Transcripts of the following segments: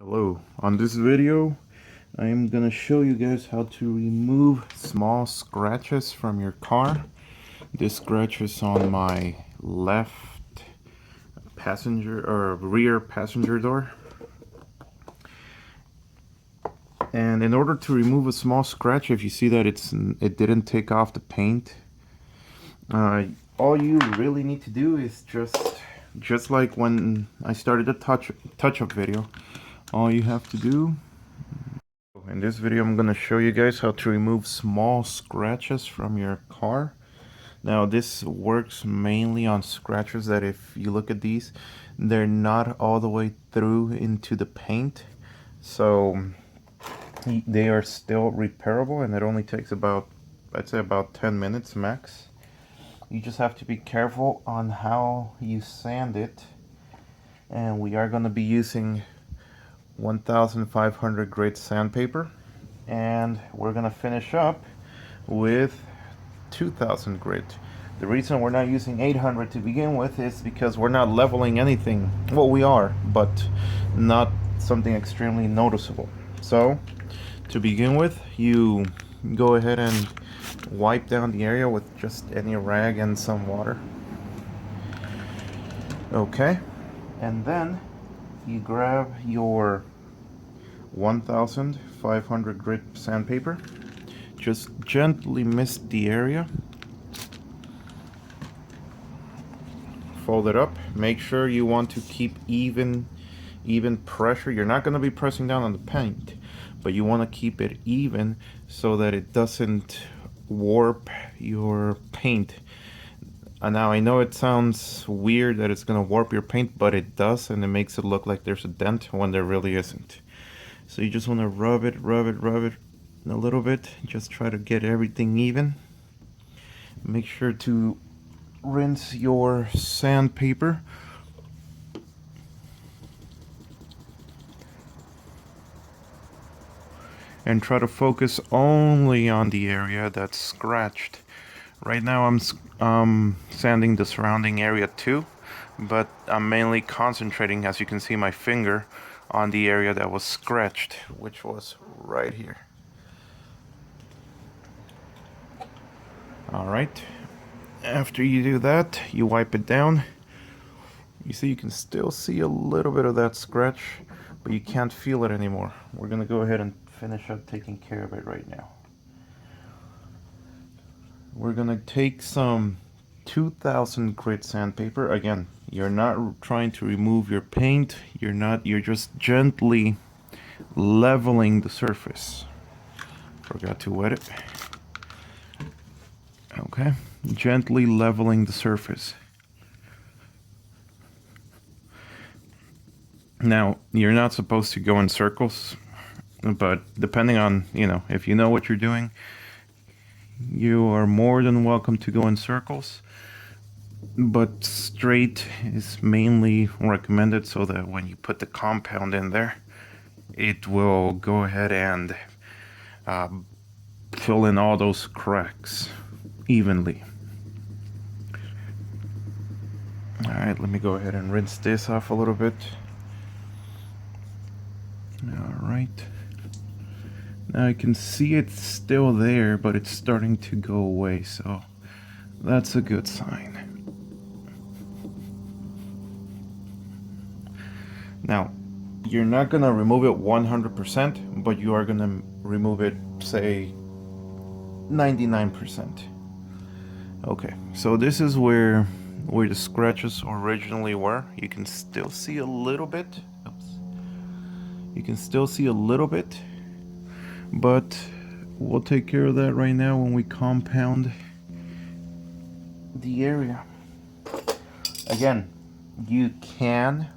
Hello, on this video I am gonna show you guys how to remove small scratches from your car. This scratch is on my left passenger or rear passenger door. And in order to remove a small scratch, if you see that it didn't take off the paint, all you really need to do is just like when I started the touch-up video, all you have to do. In this video, I'm going to show you guys how to remove small scratches from your car. Now, this works mainly on scratches that, if you look at these, they're not all the way through into the paint. So they are still repairable, and it only takes about, I'd say, about 10 minutes max. You just have to be careful on how you sand it. And we are going to be using 1500 grit sandpaper, and we're gonna finish up with 2000 grit. The reason we're not using 800 to begin with is because we're not leveling anything. Well, we are, but not something extremely noticeable. So to begin with, you go ahead and wipe down the area with just any rag and some water. Okay, and then you grab your 1500 grit sandpaper, just gently mist the area, fold it up, make sure you want to keep even pressure. You're not going to be pressing down on the paint, but you want to keep it even so that it doesn't warp your paint. Now, I know it sounds weird that it's going to warp your paint, but it does, and it makes it look like there's a dent when there really isn't. So you just want to rub it a little bit. Just try to get everything even. Make sure to rinse your sandpaper. And try to focus only on the area that's scratched. Right now I'm sanding the surrounding area too, but I'm mainly concentrating, as you can see my finger, on the area that was scratched, which was right here. Alright, after you do that, you wipe it down. You see, you can still see a little bit of that scratch, but you can't feel it anymore. We're gonna go ahead and finish up taking care of it right now. We're gonna take some 2000 grit sandpaper. Again, you're not trying to remove your paint, you're just gently leveling the surface. Forgot to wet it. Okay, gently leveling the surface. Now, you're not supposed to go in circles, but depending on, if you know what you're doing, you are more than welcome to go in circles. But straight is mainly recommended so that when you put the compound in there, it will go ahead and fill in all those cracks evenly. Alright, let me go ahead and rinse this off a little bit. Alright. Now I can see it's still there, but it's starting to go away, so that's a good sign. Now, you're not going to remove it 100%, but you are going to remove it, say, 99%. Okay, so this is where the scratches originally were. You can still see a little bit. Oops. You can still see a little bit, but we'll take care of that right now when we compound the area. Again, you can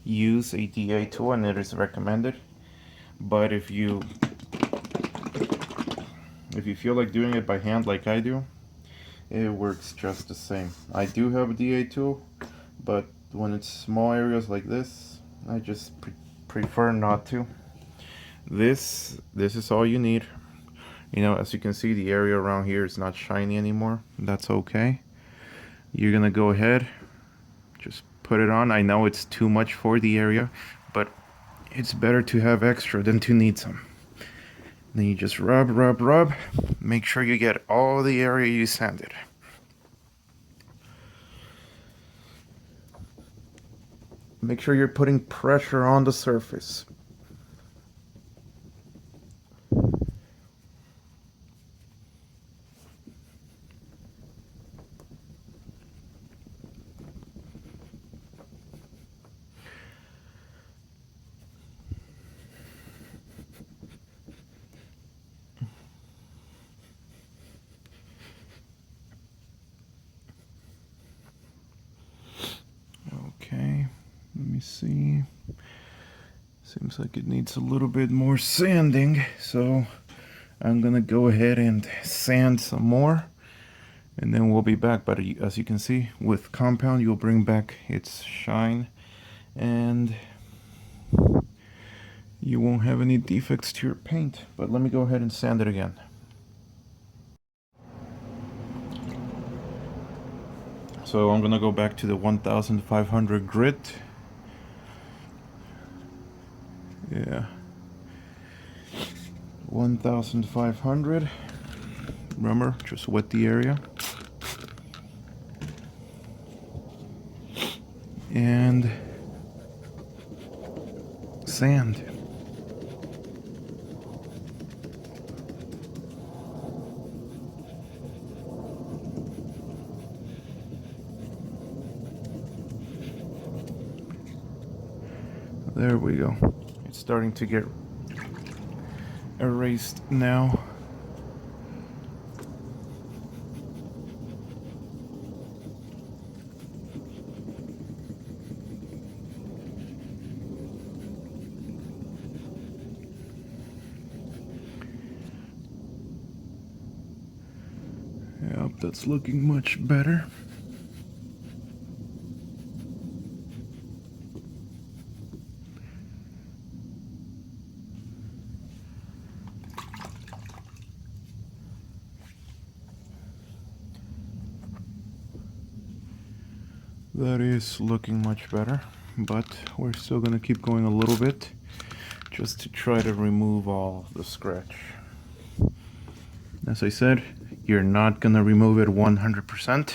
use a DA tool, and it is recommended, but if you feel like doing it by hand like I do, it works just the same. I do have a DA tool, but when it's small areas like this, I just prefer not to. This is all you need. As you can see, the area around here is not shiny anymore. That's okay. You're gonna go ahead, just put it on. I know it's too much for the area, but it's better to have extra than to need some. Then you just rub, rub, rub. Make sure you get all the area you sanded. Make sure you're putting pressure on the surface. Okay, let me see. Seems like it needs a little bit more sanding, so I'm gonna go ahead and sand some more, and then we'll be back. But as you can see, with compound you'll bring back its shine, and you won't have any defects to your paint. But let me go ahead and sand it again. So I'm gonna go back to the 1500 grit. Yeah, 1500. Remember, just wet the area. And sand. There we go. It's starting to get erased now. Yep, that's looking much better. That is looking much better, but we're still gonna keep going a little bit just to try to remove all the scratch. As I said, you're not gonna remove it 100%,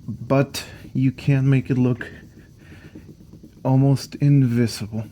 but you can make it look almost invisible.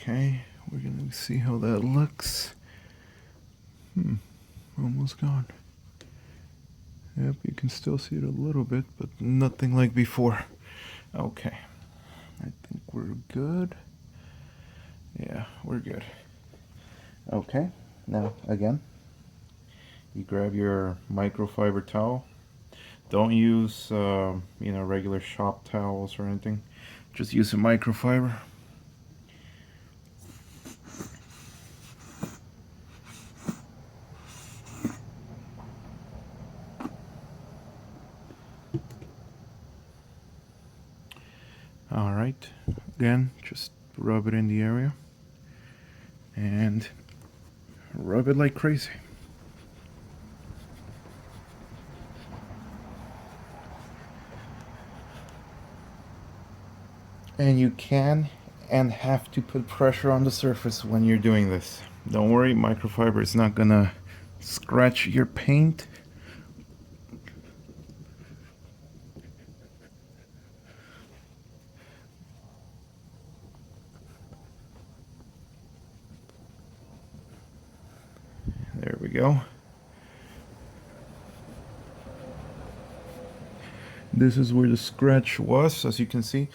Okay, we're gonna see how that looks. Almost gone. Yep, you can still see it a little bit, but nothing like before. Okay, I think we're good. Yeah, we're good. Okay, now again, you grab your microfiber towel. Don't use, regular shop towels or anything. Just use a microfiber. Alright, again, just rub it in the area and rub it like crazy. And you can and have to put pressure on the surface when you're doing this. Don't worry, microfiber is not gonna scratch your paint. There we go. This is where the scratch was. As you can see,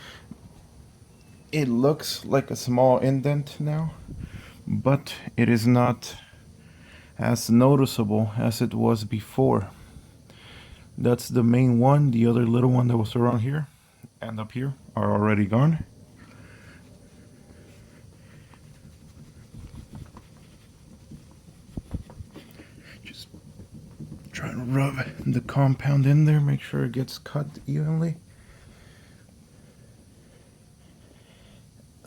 it looks like a small indent now, but it is not as noticeable as it was before. That's the main one. The other little one that was around here and up here are already gone. try and rub the compound in there, make sure it gets cut evenly.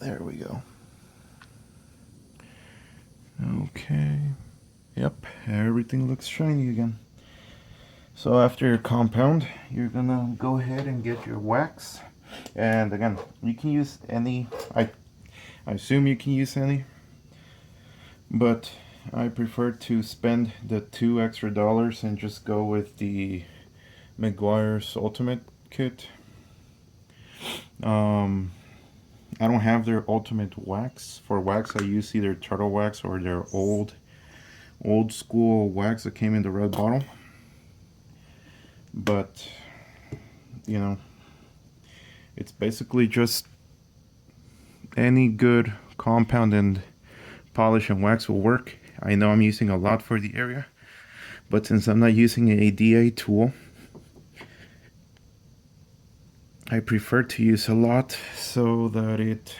There we go. Okay. Yep, everything looks shiny again. So after your compound, you're gonna go ahead and get your wax. And again, you can use any, I assume you can use any, but I prefer to spend the $2 extra and just go with the Meguiar's Ultimate Kit. I don't have their Ultimate Wax. For wax, I use either Turtle Wax or their old school wax that came in the red bottle. But, you know, it's basically just any good compound and polish and wax will work. I know I'm using a lot for the area, but since I'm not using a DA tool, I prefer to use a lot so that it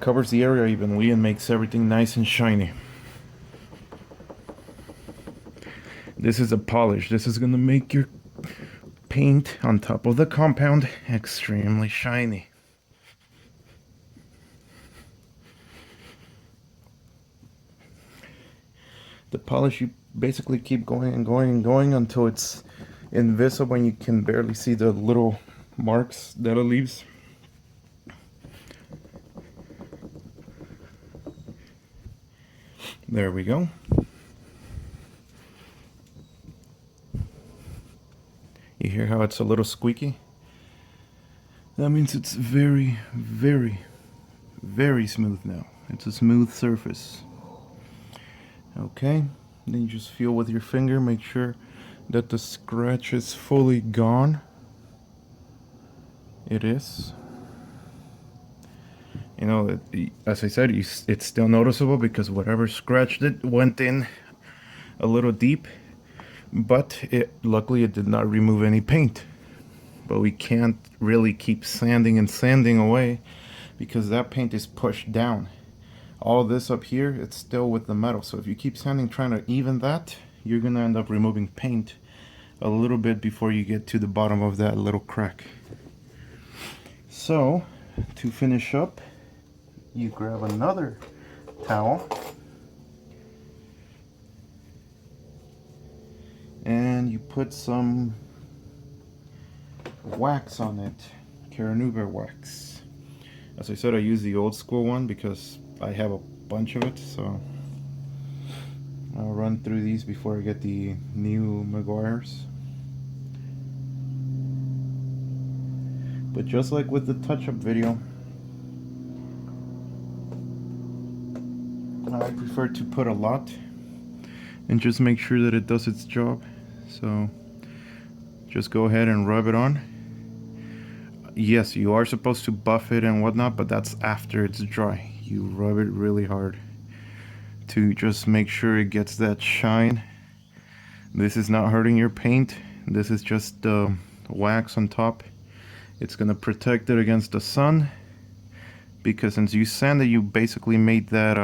covers the area evenly and makes everything nice and shiny. This is a polish. This is gonna make your paint on top of the compound extremely shiny. The polish, you basically keep going and going and going until it's invisible and you can barely see the little marks that it leaves. There we go. You hear how it's a little squeaky? That means it's very, very, very smooth now. It's a smooth surface. Okay, then you just feel with your finger, make sure that the scratch is fully gone. It is. You know, as I said, it's still noticeable because whatever scratched it went in a little deep, but luckily it did not remove any paint. But we can't really keep sanding and sanding away because that paint is pushed down. All this up here, it's still with the metal. So if you keep sanding trying to even that, you're gonna end up removing paint a little bit before you get to the bottom of that little crack. So to finish up, you grab another towel and you put some wax on it, Caranuba wax. As I said, I use the old school one because I have a bunch of it, so I'll run through these before I get the new Meguiar's. But just like with the touch-up video, I prefer to put a lot and just make sure that it does its job. So just go ahead and rub it on. Yes, you are supposed to buff it and whatnot, but that's after it's dry. You rub it really hard to just make sure it gets that shine. This is not hurting your paint. This is just wax on top. It's gonna protect it against the sun, because since you sanded, you basically made that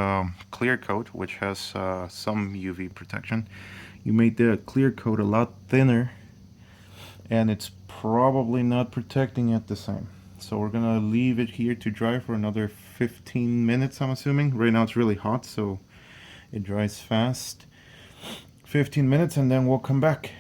clear coat, which has some UV protection. You made the clear coat a lot thinner, and it's probably not protecting it the same. So we're gonna leave it here to dry for another 15 minutes, I'm assuming. Right now it's really hot, so it dries fast. 15 minutes and then we'll come back.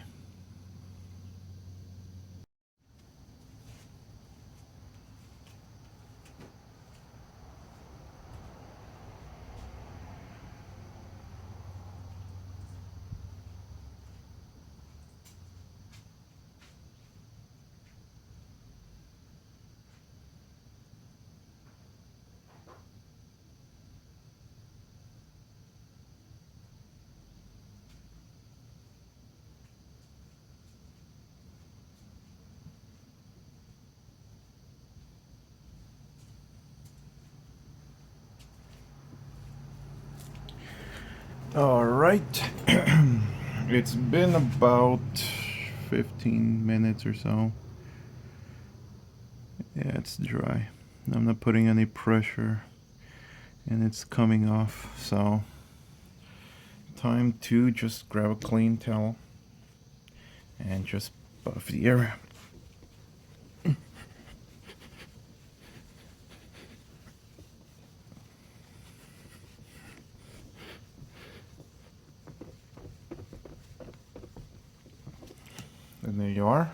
All right, it's been about 15 minutes or so. Yeah, it's dry. I'm not putting any pressure and it's coming off. So time to just grab a clean towel and just buff the area. And there you are.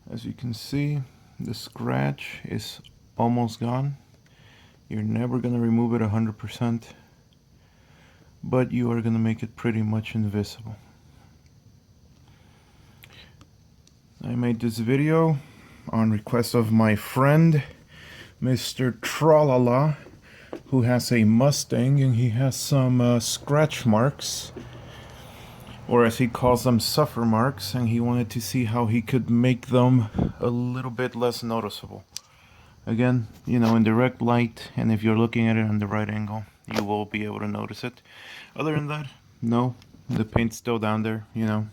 As you can see, the scratch is almost gone. You're never going to remove it 100%, but you are going to make it pretty much invisible. I made this video on request of my friend, Mr. Tralala, who has a Mustang, and he has some scratch marks, or as he calls them, suffer marks, and he wanted to see how he could make them a little bit less noticeable. Again, you know, in direct light, and if you're looking at it on the right angle, you will be able to notice it. Other than that, no, the paint's still down there, you know,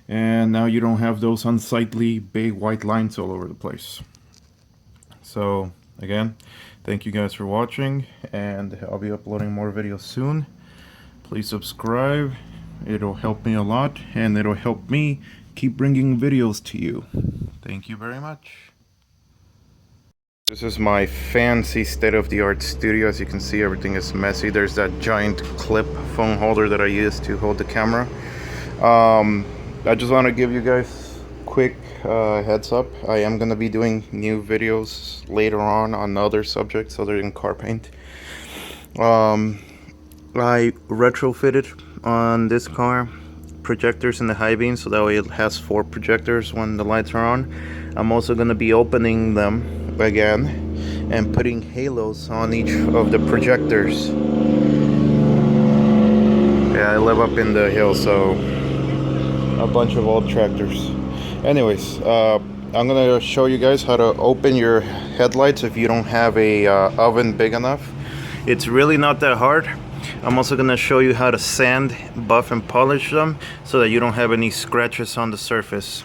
and now you don't have those unsightly big white lines all over the place. So again, thank you guys for watching, and I'll be uploading more videos soon. Please subscribe. It'll help me a lot, and it'll help me keep bringing videos to you. Thank you very much. This is my fancy state-of-the-art studio. As you can see, everything is messy. There's that giant clip phone holder that I use to hold the camera. I just want to give you guys quick heads up. I am going to be doing new videos later on other subjects other than car paint. I retrofitted on this car projectors in the high beam, so that way it has 4 projectors when the lights are on. I'm also going to be opening them again and putting halos on each of the projectors. Yeah, I live up in the hill, so a bunch of old tractors. Anyways, I'm gonna show you guys how to open your headlights if you don't have a oven big enough. It's really not that hard. I'm also gonna show you how to sand, buff, and polish them so that you don't have any scratches on the surface.